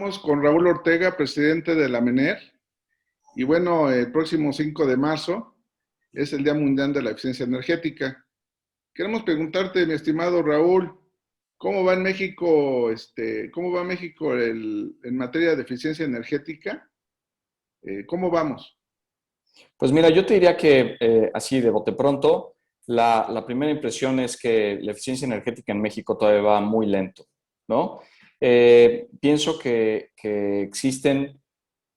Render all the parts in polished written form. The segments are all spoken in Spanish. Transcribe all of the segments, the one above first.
Estamos con Raúl Ortega, presidente de la MENER. Y bueno, el próximo 5 de marzo es el Día Mundial de la Eficiencia Energética. Queremos preguntarte, mi estimado Raúl, ¿cómo va en México, cómo va México en materia de eficiencia energética? ¿Cómo vamos? Pues mira, yo te diría que así de bote pronto, la primera impresión es que la eficiencia energética en México todavía va muy lento, ¿no? Pienso que existen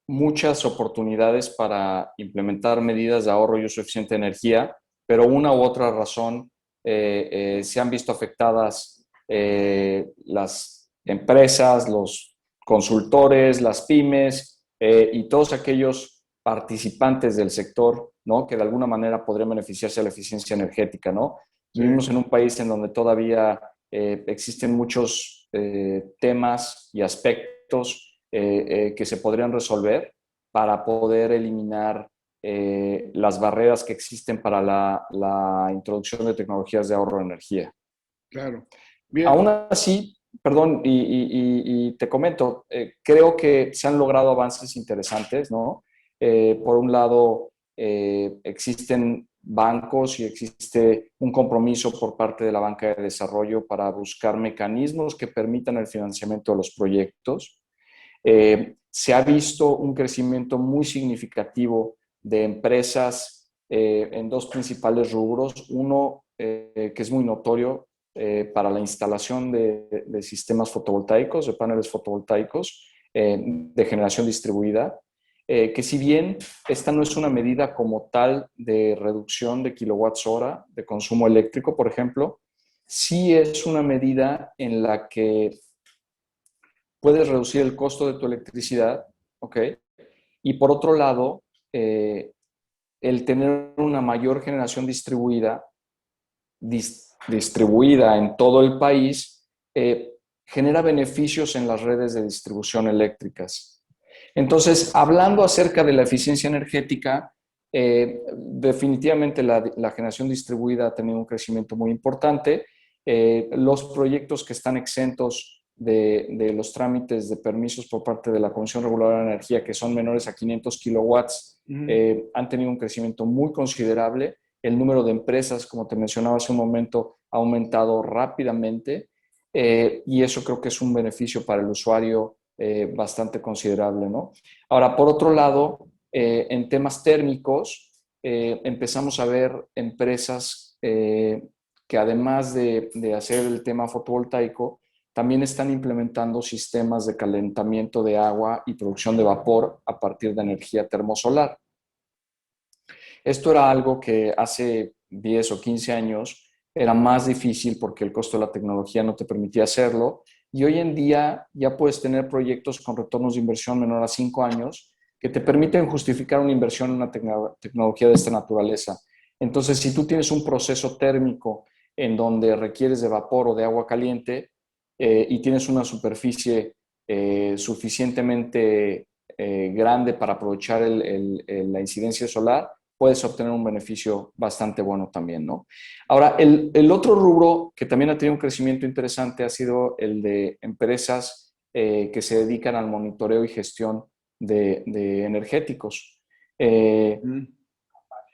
muchas oportunidades para implementar medidas de ahorro y uso eficiente de energía, pero una u otra razón se han visto afectadas las empresas, los consultores, las pymes y todos aquellos participantes del sector, ¿no? Que de alguna manera podrían beneficiarse de la eficiencia energética, ¿no? Sí, Vivimos en un país en donde todavía existen muchos temas y aspectos que se podrían resolver para poder eliminar las barreras que existen para la introducción de tecnologías de ahorro de energía. claro. Bien, Aún así, perdón, y te comento, creo que se han logrado avances interesantes, ¿no? Por un lado, existen bancos y existe un compromiso por parte de la banca de desarrollo para buscar mecanismos que permitan el financiamiento de los proyectos. Se ha visto un crecimiento muy significativo de empresas en dos principales rubros. Uno, que es muy notorio, para la instalación de sistemas fotovoltaicos, de paneles fotovoltaicos de generación distribuida, que si bien esta no es una medida como tal de reducción de kilowatts hora de consumo eléctrico, por ejemplo, sí es una medida en la que puedes reducir el costo de tu electricidad, ¿ok? Y por otro lado, el tener una mayor generación distribuida en todo el país, genera beneficios en las redes de distribución eléctricas. Entonces, hablando acerca de la eficiencia energética, definitivamente la generación distribuida ha tenido un crecimiento muy importante. Los proyectos que están exentos de los trámites de permisos por parte de la Comisión Reguladora de Energía, que son menores a 500 kilowatts, han tenido un crecimiento muy considerable. El número de empresas, como te mencionaba hace un momento, ha aumentado rápidamente y eso creo que es un beneficio para el usuario bastante considerable, ¿no? Ahora, por otro lado, en temas térmicos, empezamos a ver empresas que además de hacer el tema fotovoltaico, también están implementando sistemas de calentamiento de agua y producción de vapor a partir de energía termosolar. Esto era algo que hace 10 o 15 años era más difícil porque el costo de la tecnología no te permitía hacerlo. Y hoy en día ya puedes tener proyectos con retornos de inversión menor a 5 años que te permiten justificar una inversión en una tecnología de esta naturaleza. Entonces, si tú tienes un proceso térmico en donde requieres de vapor o de agua caliente y tienes una superficie suficientemente grande para aprovechar la incidencia solar, puedes obtener un beneficio bastante bueno también, ¿no? Ahora, el otro rubro que también ha tenido un crecimiento interesante ha sido el de empresas que se dedican al monitoreo y gestión de energéticos.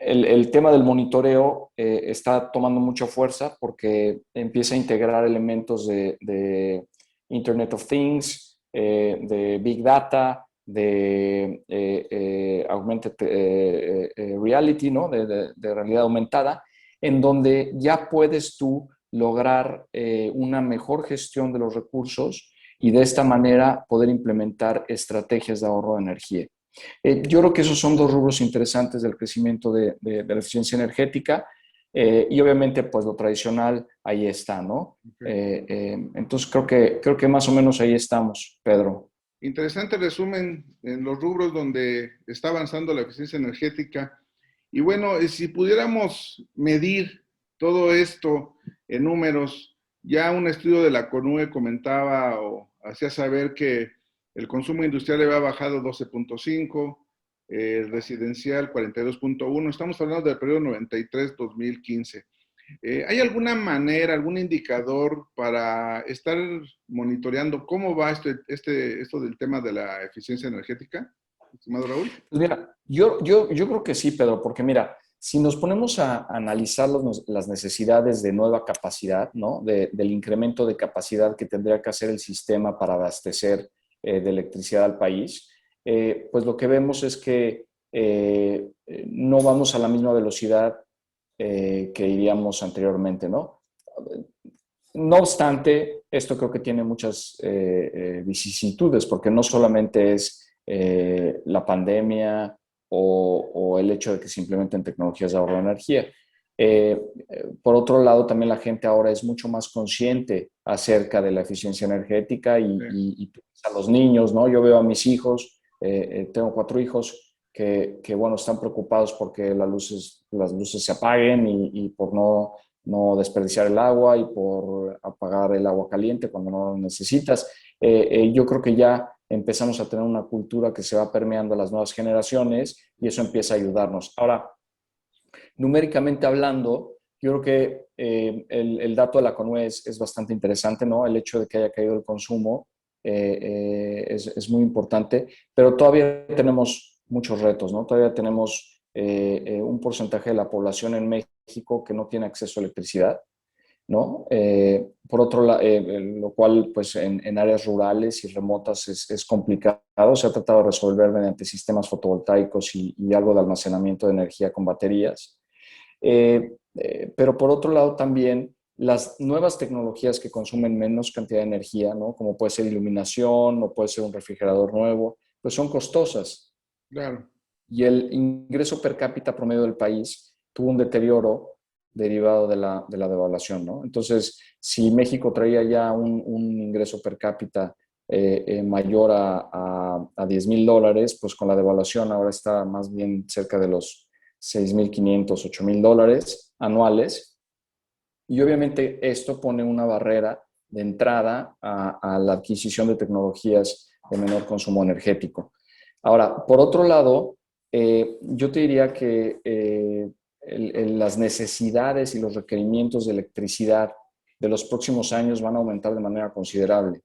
El tema del monitoreo está tomando mucha fuerza porque empieza a integrar elementos de Internet of Things, de Big Data, de augmented reality, ¿no? De realidad aumentada, en donde ya puedes tú lograr una mejor gestión de los recursos y de esta manera poder implementar estrategias de ahorro de energía. Yo creo que esos son dos rubros interesantes del crecimiento de la eficiencia energética y obviamente pues lo tradicional ahí está, ¿no? ok. Entonces creo que más o menos ahí estamos, Pedro. Interesante resumen en los rubros donde está avanzando la eficiencia energética. Y bueno, si pudiéramos medir todo esto en números, ya un estudio de la CONUE comentaba o hacía saber que el consumo industrial había bajado 12.5, el residencial 42.1, estamos hablando del periodo 93-2015. ¿Hay alguna manera, algún indicador para estar monitoreando cómo va esto del tema de la eficiencia energética, estimado Raúl? Pues mira, yo creo que sí, Pedro, porque mira, si nos ponemos a analizar las necesidades de nueva capacidad, ¿no? Del incremento de capacidad que tendría que hacer el sistema para abastecer de electricidad al país, pues lo que vemos es que no vamos a la misma velocidad que iríamos anteriormente, ¿no? No obstante, esto creo que tiene muchas vicisitudes, porque no solamente es la pandemia o el hecho de que se implementen tecnologías de ahorro de energía. Por otro lado, también la gente ahora es mucho más consciente acerca de la eficiencia energética Sí, y a los niños, ¿no? Yo veo a mis hijos, tengo 4 hijos que, bueno, están preocupados porque las luces se apaguen y por no desperdiciar el agua y por apagar el agua caliente cuando no lo necesitas. Yo creo que ya empezamos a tener una cultura que se va permeando a las nuevas generaciones y eso empieza a ayudarnos. Ahora, numéricamente hablando, yo creo que el dato de la CONUE es bastante interesante, ¿no? El hecho de que haya caído el consumo es muy importante, pero todavía tenemos muchos retos, ¿no? Todavía tenemos un porcentaje de la población en México que no tiene acceso a electricidad, ¿no? Por otro lado, lo cual pues en áreas rurales y remotas es complicado. Se ha tratado de resolver mediante sistemas fotovoltaicos y algo de almacenamiento de energía con baterías. Pero por otro lado también las nuevas tecnologías que consumen menos cantidad de energía, ¿no? Como puede ser iluminación o puede ser un refrigerador nuevo, pues son costosas claro. y el ingreso per cápita promedio del país tuvo un deterioro derivado de la devaluación, ¿no? Entonces, si México traía ya un ingreso per cápita mayor a $10,000, pues con la devaluación ahora está más bien cerca de los $6,500, $8,000 anuales. Y obviamente esto pone una barrera de entrada a la adquisición de tecnologías de menor consumo energético. Ahora, por otro lado, yo te diría que las necesidades y los requerimientos de electricidad de los próximos años van a aumentar de manera considerable,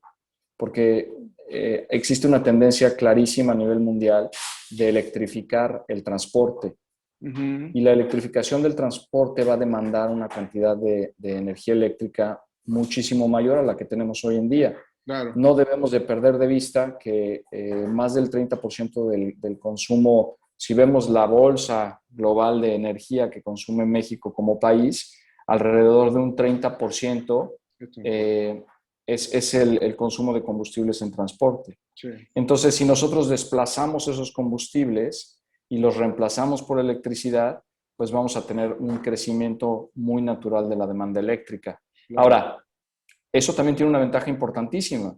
porque existe una tendencia clarísima a nivel mundial de electrificar el transporte. Ujú, Y la electrificación del transporte va a demandar una cantidad de energía eléctrica muchísimo mayor a la que tenemos hoy en día. claro. No debemos de perder de vista que más del 30% del consumo, si vemos la bolsa global de energía que consume México como país, alrededor de un 30% Es transporte. eh, es el consumo de combustibles en transporte. Sí, Entonces, si nosotros desplazamos esos combustibles y los reemplazamos por electricidad, pues vamos a tener un crecimiento muy natural de la demanda eléctrica. claro. Ahora, eso también tiene una ventaja importantísima.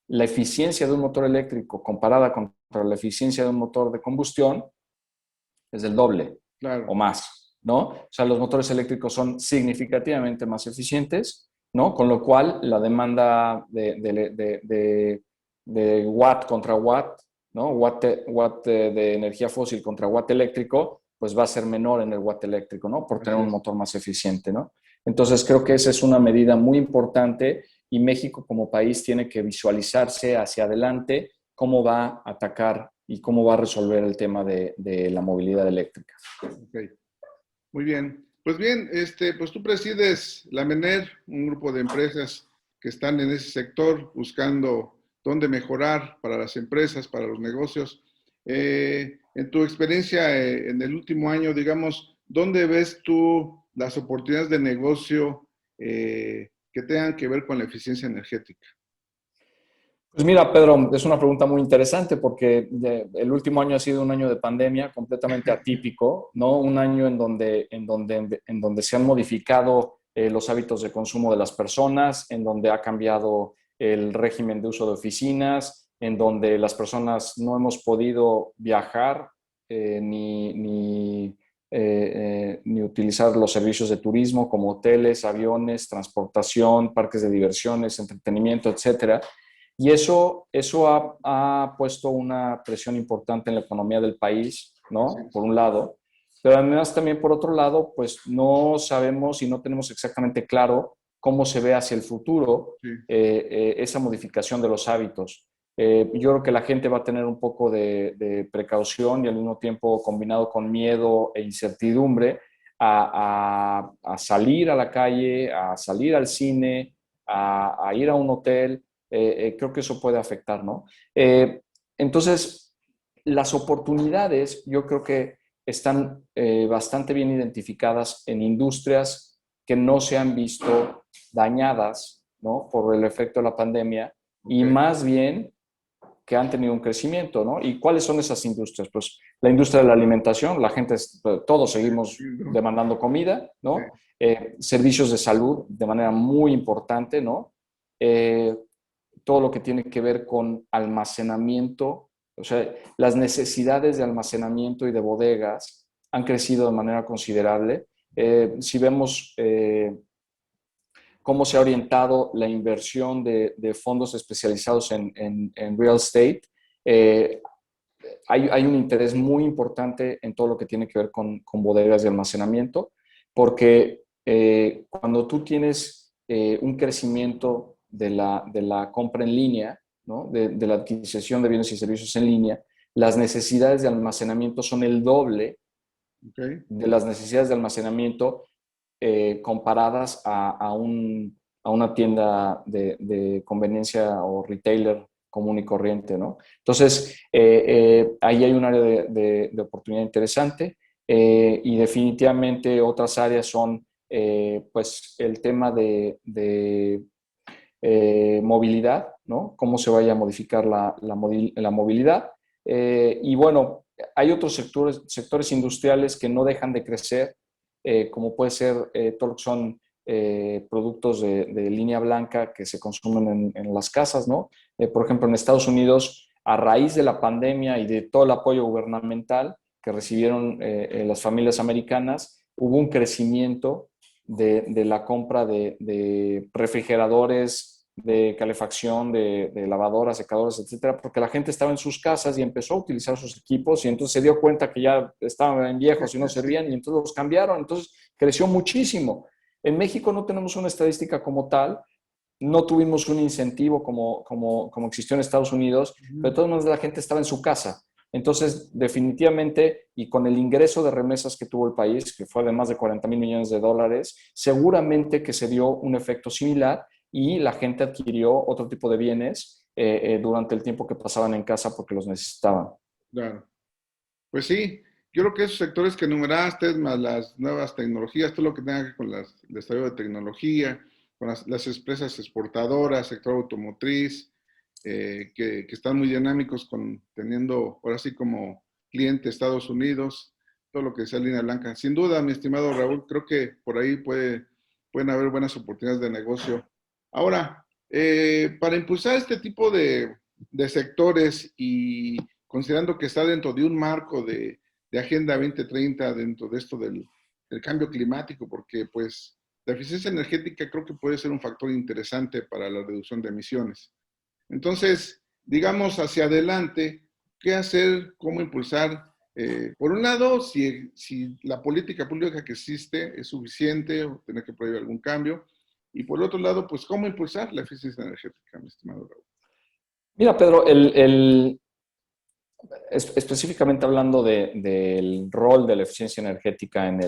La eficiencia de un motor eléctrico comparada contra la eficiencia de un motor de combustión es del doble Claro. o más, ¿no? O sea, los motores eléctricos son significativamente más eficientes, ¿no? Con lo cual la demanda de watt contra watt, ¿no? Watt de energía fósil contra watt eléctrico, pues va a ser menor en el watt eléctrico, ¿no? Por tener Así un es. motor más eficiente, ¿no? Entonces creo que esa es una medida muy importante y México como país tiene que visualizarse hacia adelante cómo va a atacar y cómo va a resolver el tema de la movilidad eléctrica. Ok. Muy bien. Pues bien, pues tú presides la MENER, un grupo de empresas que están en ese sector buscando dónde mejorar para las empresas, para los negocios. En tu experiencia en el último año, digamos, ¿dónde ves tú las oportunidades de negocio que tengan que ver con la eficiencia energética? Pues mira, Pedro, es una pregunta muy interesante porque el último año ha sido un año de pandemia completamente atípico, ¿no? Un año en donde se han modificado los hábitos de consumo de las personas, en donde ha cambiado el régimen de uso de oficinas, en donde las personas no hemos podido viajar ni utilizar los servicios de turismo como hoteles, aviones, transportación, parques de diversiones, entretenimiento, etcétera. Y eso ha puesto una presión importante en la economía del país, Así ¿no? es. Por un lado. pero además también por otro lado, pues no sabemos y no tenemos exactamente claro cómo se ve hacia el futuro Sí, esa modificación de los hábitos. Yo creo que la gente va a tener un poco de precaución y al mismo tiempo combinado con miedo e incertidumbre a salir a la calle, a salir al cine, a ir a un hotel. Creo que eso puede afectar, ¿no? Entonces, las oportunidades yo creo que están bastante bien identificadas en industrias que no se han visto dañadas, ¿no?, por el efecto de la pandemia ok. y más bien que han tenido un crecimiento, ¿no? ¿Y cuáles son esas industrias? Pues la industria de la alimentación, la gente, todos seguimos demandando comida, Sí, ¿no? Servicios de salud de manera muy importante, ¿no? Eh, todo lo que tiene que ver con almacenamiento, o sea, las necesidades de almacenamiento y de bodegas han crecido de manera considerable. Si vemos cómo se ha orientado la inversión de fondos especializados en real estate, eh, hay un interés muy importante en todo lo que tiene que ver con bodegas de almacenamiento, porque cuando tú tienes un crecimiento de la compra en línea, ¿no?, de la adquisición de bienes y servicios en línea, las necesidades de almacenamiento son el doble ok. de las necesidades de almacenamiento comparadas a una tienda de conveniencia o retailer común y corriente, ¿no? Entonces, ahí hay un área de oportunidad interesante y definitivamente otras áreas son, pues, el tema de movilidad, ¿no? Cómo se vaya a modificar la movilidad. Y bueno, hay otros sectores industriales que no dejan de crecer, como puede ser todo lo que son productos de línea blanca que se consumen en las casas, ¿no? Por ejemplo, en Estados Unidos, a raíz de la pandemia y de todo el apoyo gubernamental que recibieron las familias americanas, hubo un crecimiento de la compra de refrigeradores, de calefacción, de lavadoras, secadoras, etcétera, porque la gente estaba en sus casas y empezó a utilizar sus equipos y entonces se dio cuenta que ya estaban viejos y no servían y entonces los cambiaron, entonces creció muchísimo. En México no tenemos una estadística como tal, no tuvimos un incentivo como existió en Estados Unidos, pero de Ujú. todas maneras la gente estaba en su casa. Entonces, definitivamente, y con el ingreso de remesas que tuvo el país, que fue de más de 40,000 millones de dólares, seguramente que se dio un efecto similar y la gente adquirió otro tipo de bienes durante el tiempo que pasaban en casa porque los necesitaban. Claro. Pues sí, yo creo que esos sectores que enumeraste, más las nuevas tecnologías, todo lo que tenga que ver con el desarrollo de tecnología, con las empresas exportadoras, sector automotriz, que están muy dinámicos teniendo ahora sí como cliente Estados Unidos, todo lo que sea línea blanca. Sin duda, mi estimado Raúl, creo que por ahí pueden haber buenas oportunidades de negocio. Ahora, para impulsar este tipo de sectores y considerando que está dentro de un marco de Agenda 2030, dentro de esto del cambio climático, porque pues la eficiencia energética creo que puede ser un factor interesante para la reducción de emisiones. Entonces, digamos hacia adelante, ¿qué hacer? ¿Cómo impulsar? Por un lado, si la política pública que existe es suficiente o tener que prohibir algún cambio. Y por otro lado, pues, ¿cómo impulsar la eficiencia energética, mi estimado Raúl? Mira, Pedro, específicamente hablando del rol de la eficiencia energética en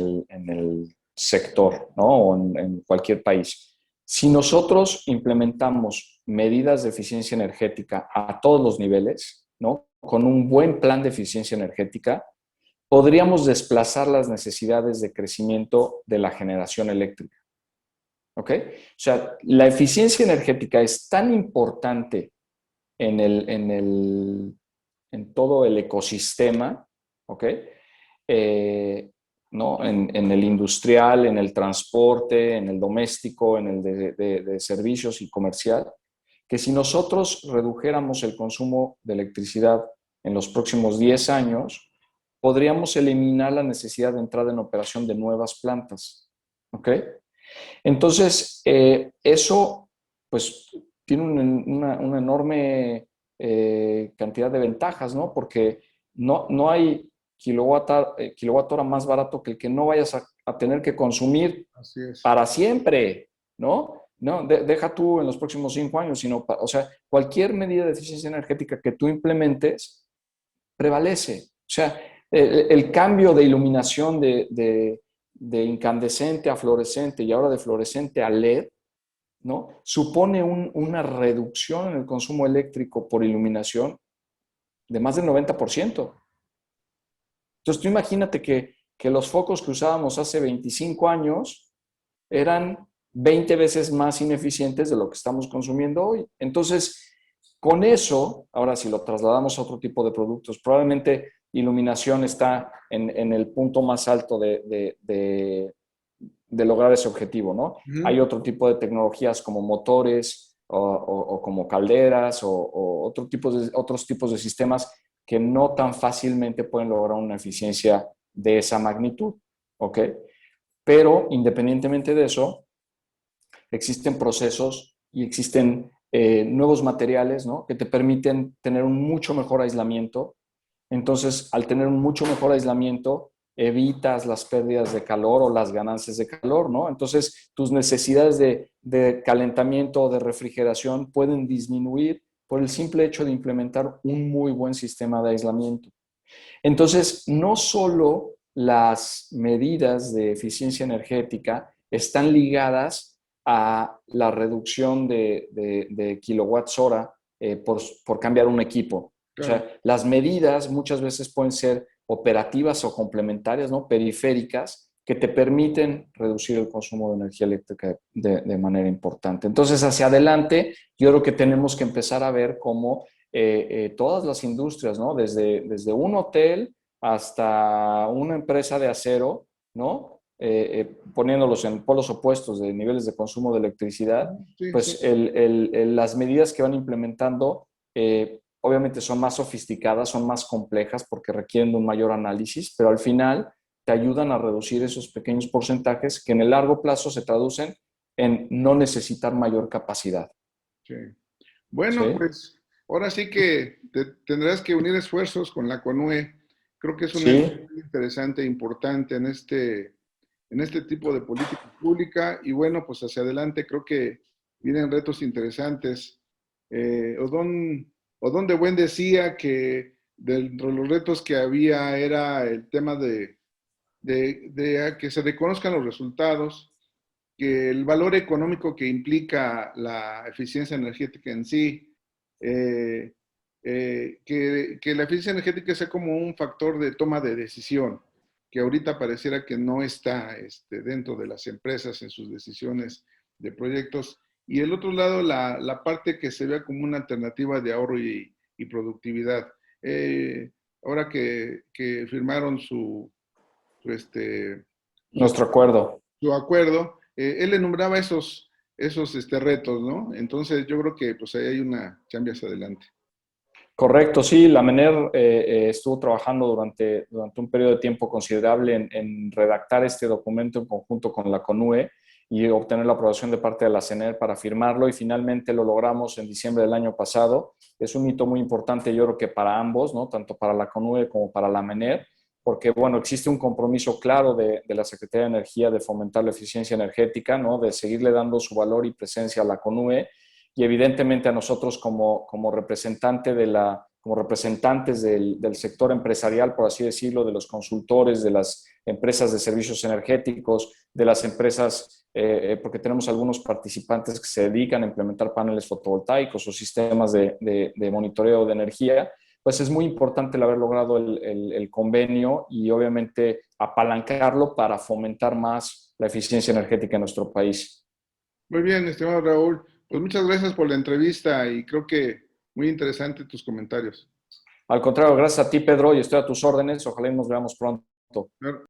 el sector, ¿no?, o en cualquier país. Si nosotros implementamos medidas de eficiencia energética a todos los niveles, ¿no?, con un buen plan de eficiencia energética, podríamos desplazar las necesidades de crecimiento de la generación eléctrica. ¿Ok? O sea, la eficiencia energética es tan importante en en todo el ecosistema, ¿ok? Eh, ¿No? En el industrial, en el transporte, en el doméstico, en el de servicios y comercial, que si nosotros redujéramos el consumo de electricidad en los próximos 10 años, podríamos eliminar la necesidad de entrada en operación de nuevas plantas, ¿ok? Entonces, eso, pues, tiene una enorme cantidad de ventajas, ¿no? Porque no hay kilowatt hora más barato que el que no vayas a tener que consumir Así es. para siempre, ¿no? No, deja tú en los próximos 5 años, sino, o sea, cualquier medida de eficiencia energética que tú implementes prevalece. O sea, el cambio de iluminación de incandescente a fluorescente y ahora de fluorescente a LED, ¿no? Supone una reducción en el consumo eléctrico por iluminación de más del 90%. Entonces, tú imagínate que los focos que usábamos hace 25 años eran 20 veces más ineficientes de lo que estamos consumiendo hoy. Entonces, con eso, ahora si lo trasladamos a otro tipo de productos, probablemente iluminación está en el punto más alto de lograr ese objetivo, ¿no? Hay otro tipo de tecnologías como motores o como calderas o otros tipos de sistemas que no tan fácilmente pueden lograr una eficiencia de esa magnitud, ¿ok? Pero independientemente de eso, existen procesos y existen nuevos materiales, ¿no? Que te permiten tener un mucho mejor aislamiento. Entonces, al tener un mucho mejor aislamiento, evitas las pérdidas de calor o las ganancias de calor, ¿no? Entonces, tus necesidades de calentamiento o de refrigeración pueden disminuir por el simple hecho de implementar un muy buen sistema de aislamiento. Entonces, no solo las medidas de eficiencia energética están ligadas a la reducción de kilowatts hora por cambiar un equipo. Claro. O sea, las medidas muchas veces pueden ser operativas o complementarias, ¿no? Periféricas, que te permiten reducir el consumo de energía eléctrica de manera importante. Entonces, hacia adelante, yo creo que tenemos que empezar a ver cómo todas las industrias, ¿no? Desde un hotel hasta una empresa de acero, ¿no? Poniéndolos en polos opuestos de niveles de consumo de electricidad, sí, pues sí. Las medidas que van implementando obviamente son más sofisticadas, son más complejas porque requieren de un mayor análisis, pero al final te ayudan a reducir esos pequeños porcentajes que en el largo plazo se traducen en no necesitar mayor capacidad. Sí. Bueno, ¿sí? Pues ahora sí que tendrás que unir esfuerzos con la CONUE. Creo que es un evento muy interesante e importante en este tipo de política pública y bueno, pues hacia adelante creo que vienen retos interesantes. Odón de Buen decía que dentro de los retos que había era el tema de que se reconozcan los resultados, que el valor económico que implica la eficiencia energética en sí, que la eficiencia energética sea como un factor de toma de decisión, que ahorita pareciera que no está dentro de las empresas en sus decisiones de proyectos. Y el otro lado, la parte que se vea como una alternativa de ahorro y productividad. Ahora que firmaron nuestro acuerdo. Su acuerdo, él enumeraba esos retos, ¿no? Entonces yo creo que pues ahí hay una chamba hacia adelante. Correcto, sí, la MENER estuvo trabajando durante un periodo de tiempo considerable en redactar este documento en conjunto con la CONUE y obtener la aprobación de parte de la CENER para firmarlo y finalmente lo logramos en diciembre del año pasado. Es un hito muy importante, yo creo que para ambos, ¿no? Tanto para la CONUE como para la MENER, porque, bueno, existe un compromiso claro de la Secretaría de Energía de fomentar la eficiencia energética, ¿no? De seguirle dando su valor y presencia a la CONUE y evidentemente a nosotros como representantes del sector empresarial, por así decirlo, de los consultores, de las empresas de servicios energéticos, de las empresas, porque tenemos algunos participantes que se dedican a implementar paneles fotovoltaicos o sistemas de monitoreo de energía, pues es muy importante el haber logrado el convenio y obviamente apalancarlo para fomentar más la eficiencia energética en nuestro país. Muy bien, estimado Raúl. Pues muchas gracias por la entrevista y creo que muy interesante tus comentarios. Al contrario, gracias a ti, Pedro, y estoy a tus órdenes. Ojalá nos veamos pronto. Claro.